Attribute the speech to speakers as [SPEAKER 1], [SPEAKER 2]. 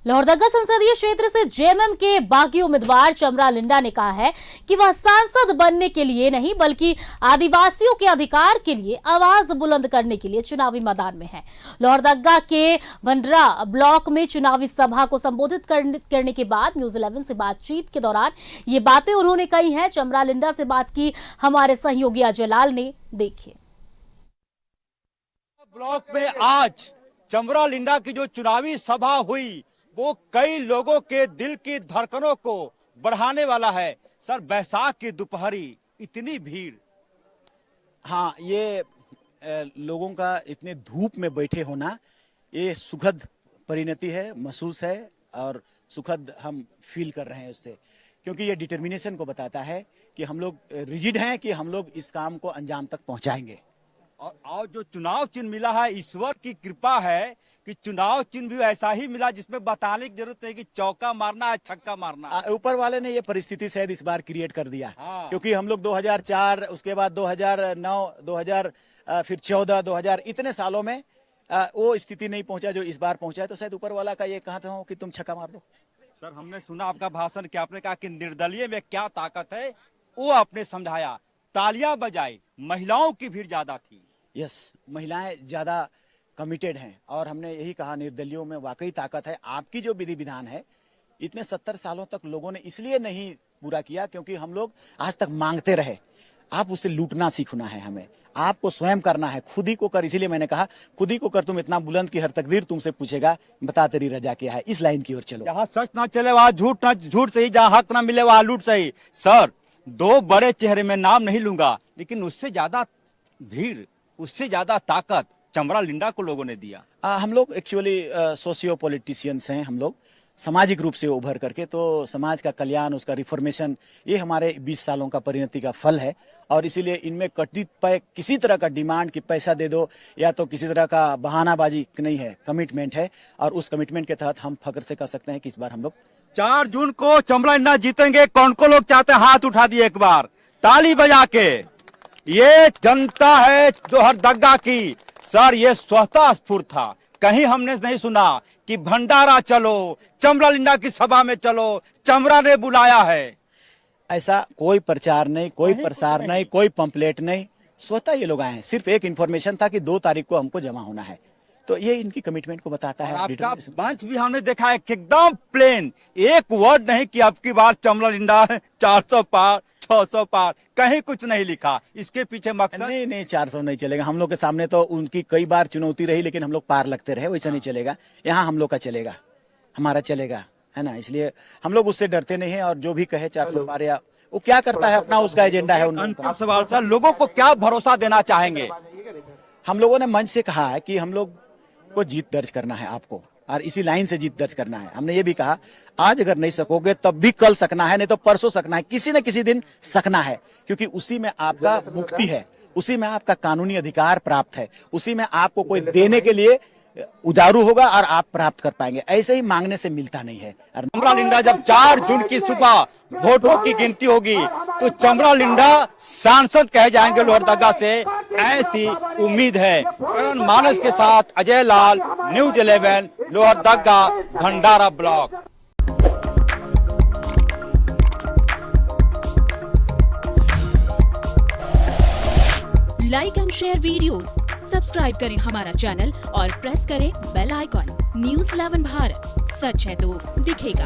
[SPEAKER 1] लोहरदगा संसदीय क्षेत्र से जेएमएम के बागी उम्मीदवार चमरा लिंडा ने कहा है कि वह सांसद बनने के लिए नहीं बल्कि आदिवासियों के अधिकार के लिए आवाज बुलंद करने के लिए चुनावी मैदान में है। लोहरदगा के भंडरा ब्लॉक में चुनावी सभा को संबोधित करने के बाद न्यूज 11 से बातचीत के दौरान ये बातें उन्होंने कही हैं। चमरा लिंडा से बात की हमारे सहयोगी अजय लाल ने। देखिए,
[SPEAKER 2] ब्लॉक में आज चमरा लिंडा की जो चुनावी सभा हुई वो कई लोगों के दिल की धड़कनों को बढ़ाने वाला है। सर, बैसाख की दोपहरी इतनी भीड़।
[SPEAKER 3] हाँ, ये लोगों का इतने धूप में बैठे होना ये सुखद परिणति है, महसूस है और सुखद हम फील कर रहे हैं उससे, क्योंकि ये डिटर्मिनेशन को बताता है कि हम लोग रिजिड हैं कि हम लोग इस काम को अंजाम तक पहुंचाएंगे।
[SPEAKER 2] और जो चुनाव चिन्ह मिला है, ईश्वर की कृपा है कि चुनाव चिन्ह भी ऐसा ही मिला जिसमें बताने की जरूरत है कि चौका मारना है, छक्का मारना।
[SPEAKER 3] ऊपर वाले ने ये परिस्थिति शायद इस बार क्रिएट कर दिया।
[SPEAKER 2] हाँ।
[SPEAKER 3] क्योंकि हम लोग 2004, उसके बाद 2009, 2000, फिर 14, 2000 इतने सालों में वो स्थिति नहीं पहुंचा जो इस बार पहुंचा है। तो शायद ऊपर वाला का ये कहा था कि तुम छक्का मार दो।
[SPEAKER 2] सर, हमने सुना आपका भाषण कि आपने कहा कि निर्दलीय में क्या ताकत है, वो आपने समझाया। तालियां बजाई, महिलाओं की भीड़ ज्यादा थी।
[SPEAKER 3] यस, महिलाएं ज्यादा कमिटेड हैं और हमने यही कहा निर्दलियों में वाकई ताकत है। आपकी जो विधि विधान है इतने 70 सालों तक लोगों ने इसलिए नहीं पूरा किया क्योंकि हम लोग आज तक मांगते रहे। आप उससे लूटना सीखना है, हमें आपको स्वयं करना है, खुद ही को कर। इसीलिए मैंने कहा खुद ही को कर, तुम इतना बुलंद की हर तकदीर तुमसे पूछेगा, बता तेरी रजा क्या है। इस लाइन की ओर चलो।
[SPEAKER 2] जहाँ सच ना चले वहाँ झूठ सही, जहाँ हक ना मिले वहाँ लूट सही। सर, दो बड़े चेहरे में नाम नहीं लूंगा, लेकिन उससे ज्यादा भीड़, उससे ज्यादा ताकत चमरा लिंडा को लोगों ने दिया।
[SPEAKER 3] हम लोग एक्चुअली सोशियो पॉलिटिशियंस हैं। हम लोग सामाजिक रूप से उभर करके, तो समाज का कल्याण, उसका रिफॉर्मेशन, ये हमारे 20 सालों का परिणति का फल है। और इसीलिए इनमें कतिपय किसी तरह का डिमांड कि पैसा दे दो या तो किसी तरह का बहानाबाजी नहीं है, कमिटमेंट है। और उस कमिटमेंट के तहत हम फख्र से कह सकते हैं कि इस बार हम लोग
[SPEAKER 2] 4 जून को चमरा लिंडा जीतेंगे। कौन को लोग चाहते हैं हाथ उठा दिए एक बार ताली बजा के। ये जनता है लोहरदगा की। सर, ये स्वतः स्फूर्त था, कहीं हमने नहीं सुना कि भंडारा चलो, चमरा लिंडा की सभा में चलो, चमरा ने बुलाया है।
[SPEAKER 3] ऐसा कोई प्रचार नहीं, कोई प्रसार नहीं, कोई पंपलेट नहीं। स्वतः ये लोग आए हैं। सिर्फ एक इन्फॉर्मेशन था कि 2 तारीख को हमको जमा होना है, तो ये इनकी कमिटमेंट को बताता है।
[SPEAKER 2] आपका मंच भी हमने देखा है एकदम प्लेन, एक वर्ड नहीं कि अब की बार चमरा लिंडा 400 पार, 600 पार, कहीं कुछ नहीं लिखा। इसके पीछे मकसद
[SPEAKER 3] नहीं 400 नहीं चलेगा। हम लोग के सामने तो उनकी कई बार चुनौती रही, लेकिन हम लोग पार लगते रहे। वैसा नहीं चलेगा। यहाँ हम लोग का चलेगा, हमारा चलेगा, है ना। इसलिए हम लोग उससे डरते नहीं है। और जो भी कहे 400 पार या वो क्या करता है, अपना उसका एजेंडा है।
[SPEAKER 2] अंतिम सवाल सर, लोगों को क्या भरोसा देना चाहेंगे?
[SPEAKER 3] हम लोगों ने मंच से कहा है कि हम लोग को जीत दर्ज करना है आपको, और इसी लाइन से जीत दर्ज करना है। हमने ये भी कहा आज अगर नहीं सकोगे तब भी कल सकना है, नहीं तो परसों सकना है, किसी न किसी दिन सकना है। क्योंकि उसी में आपका मुक्ति है, उसी में आपका कानूनी अधिकार प्राप्त है, उसी में आपको कोई देने के लिए उदारू होगा और आप प्राप्त कर पाएंगे। ऐसे ही मांगने से मिलता नहीं है।
[SPEAKER 2] चमरा लिंडा जब 4 जून की सुबह वोटों की गिनती होगी तो चमरा लिंडा सांसद कहे जाएंगे लोहरदगा से, ऐसी उम्मीद है। करण मानस के साथ Ajay Lal, news 11, Lohardaga, Bhandara block.
[SPEAKER 4] Like and share videos, subscribe करें हमारा चैनल और प्रेस करें बेल आइकॉन। न्यूज 11 भारत, सच है तो दिखेगा।